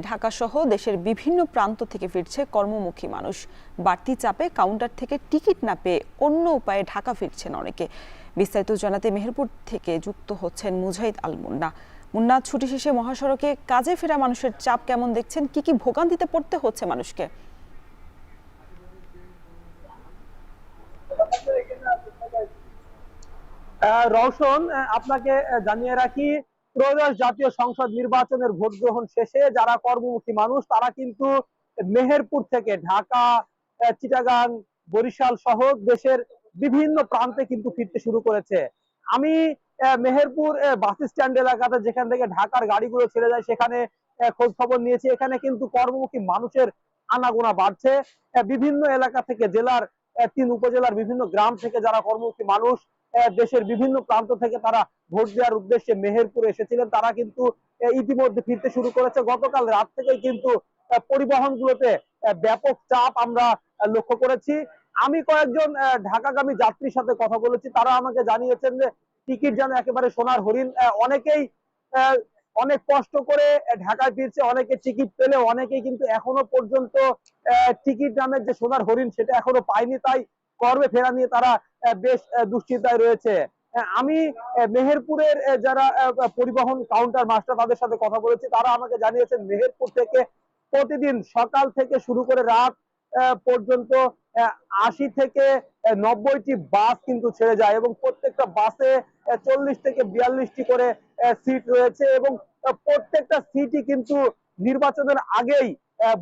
ঢাকা সহ দেশের বিভিন্ন প্রান্ত থেকে ফিরছে কর্মমুখী মানুষ। বাড়তি চাপে কাউন্টার থেকে টিকিট না পেয়ে অন্য উপায়ে ঢাকা ফিরছেন অনেকে। বিস্তারিত জানাতে মেহেরপুর থেকে যুক্ত হচ্ছেন মুজাহিদ আল মুন্না। মুন্না, ছুটি শেষে মহাসড়কে কাজে ফেরা মানুষের চাপ কেমন দেখছেন? কি ভোগান্তিতে পড়তে হচ্ছে মানুষকে? রওশন, আপনাকে জানিয়ে রাখি, ত্রয়োদশ জাতীয় সংসদ নির্বাচনের ভোট গ্রহণ শেষে যারা কর্মমুখী মানুষ তারা কিন্তু মেহেরপুর থেকে ঢাকা, চিটাগাং, বরিশাল সহ দেশের বিভিন্ন প্রান্তে কিন্তু ফিরতে শুরু করেছে। আমি মেহেরপুর বাস স্ট্যান্ড এলাকাতে, যেখান থেকে ঢাকার গাড়িগুলো ছেড়ে যায়, সেখানে খোঁজ খবর নিয়েছি। এখানে কিন্তু কর্মমুখী মানুষের আনাগোনা বাড়ছে। বিভিন্ন এলাকা থেকে, জেলার 3 উপজেলার বিভিন্ন গ্রাম থেকে যারা কর্মমুখী মানুষ দেশের বিভিন্ন প্রান্ত থেকে তারা ভোট দেওয়ার উদ্দেশ্যে মেহেরপুরে এসেছিলেন, তারা কিন্তু ইতিমধ্যে ফিরতে শুরু করেছে। গতকাল রাত থেকেই কিন্তু পরিবহনগুলোতে ব্যাপক চাপ আমরা লক্ষ্য করেছি। আমি কয়েকজন ঢাকাগামী যাত্রীর সাথে কথা বলেছি, তারা আমাকে জানিয়েছেন যে টিকিট যেন একেবারে সোনার হরিণ। অনেকেই অনেক কষ্ট করে ঢাকায় ফিরছে, অনেকে টিকিট পেলে অনেকেই কিন্তু এখনো পর্যন্ত টিকিট নামের যে সোনার হরিণ সেটা এখনো পায়নি। তাই কর্মে ফেরা নিয়ে তারা বেশ দুশ্চিন্তায় রয়েছে। আমি মেহেরপুরের যারা পরিবহন কাউন্টার মাস্টার তাদের সাথে কথা বলেছি, তারা আমাকে জানিয়েছেন মেহেরপুর থেকে প্রতিদিন সকাল থেকে শুরু করে রাত পর্যন্ত 80 থেকে 90টি বাস কিন্তু ছেড়ে যায় এবং প্রত্যেকটা বাসে 40 থেকে 42টি করে সিট রয়েছে এবং প্রত্যেকটা সিটই কিন্তু নির্বাচনের আগেই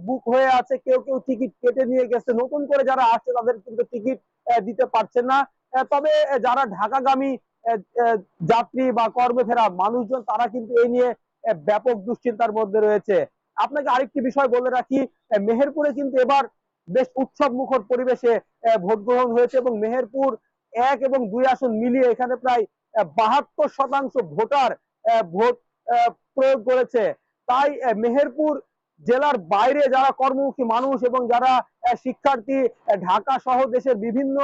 বুক হয়ে আছে। কেউ কেউ টিকিট কেটে নিয়ে গেছে, নতুন করে যারা আসছে তাদের কিন্তু টিকিট দিতে পারছেন না। তবে যারা ঢাকাগামী যাত্রী বা কর্মে ফেরা মানুষজন তারা কিন্তু এই নিয়ে ব্যাপক দুশ্চিন্তার মধ্যে রয়েছে। আপনাকে আরেকটি বিষয় বলে রাখি, মেহেরপুরে কিন্তু এবার বেশ উৎসব মুখর পরিবেশে ভোট গ্রহণ হয়েছে এবং মেহেরপুর 1 এবং 2 আসন মিলিয়ে এখানে প্রায় 72% ভোটার ভোট প্রয়োগ করেছে। তাই মেহেরপুর জেলার বাইরে যারা কর্মমুখী মানুষ এবং যারা শিক্ষার্থী ঢাকা সহ দেশের বিভিন্ন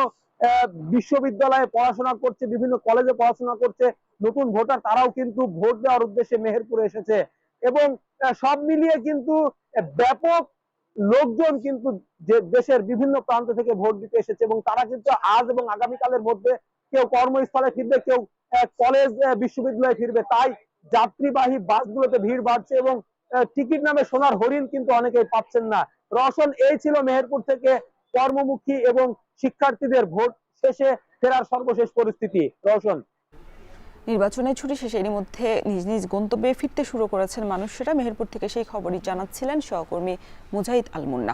বিশ্ববিদ্যালয়ে পড়াশোনা করছে, বিভিন্ন কলেজে পড়াশোনা করছে, নতুন ভোটার তারাও কিন্তু ভোট দেওয়ার উদ্দেশ্যে মেহেরপুরে এসেছে এবং সব মিলিয়ে কিন্তু ব্যাপক লোকজন কিন্তু দেশের বিভিন্ন প্রান্ত থেকে ভোট দিতে এসেছে এবং তারা কিন্তু আজ এবং আগামীকালের মধ্যে কেউ কর্মস্থলে ফিরবে, কেউ কলেজ বিশ্ববিদ্যালয়ে ফিরবে। তাই যাত্রীবাহী বাসগুলোতে ভিড় বাড়ছে এবং টিকিট নামে সোনার হরিণ কিন্তু অনেকেই পাচ্ছেন না। রওশন, এই ছিল মেহেরপুর থেকে কর্মমুখী এবং শিক্ষার্থীদের ভোট শেষে ফেরার সর্বশেষ পরিস্থিতি। রওশন, নির্বাচনের ছুটি শেষে এরই মধ্যে নিজ নিজ গন্তব্যে ফিরতে শুরু করেছেন মানুষেরা। মেহেরপুর থেকে সেই খবরই জানাচ্ছিলেন সহকর্মী মুজাহিদ আল মুন্না।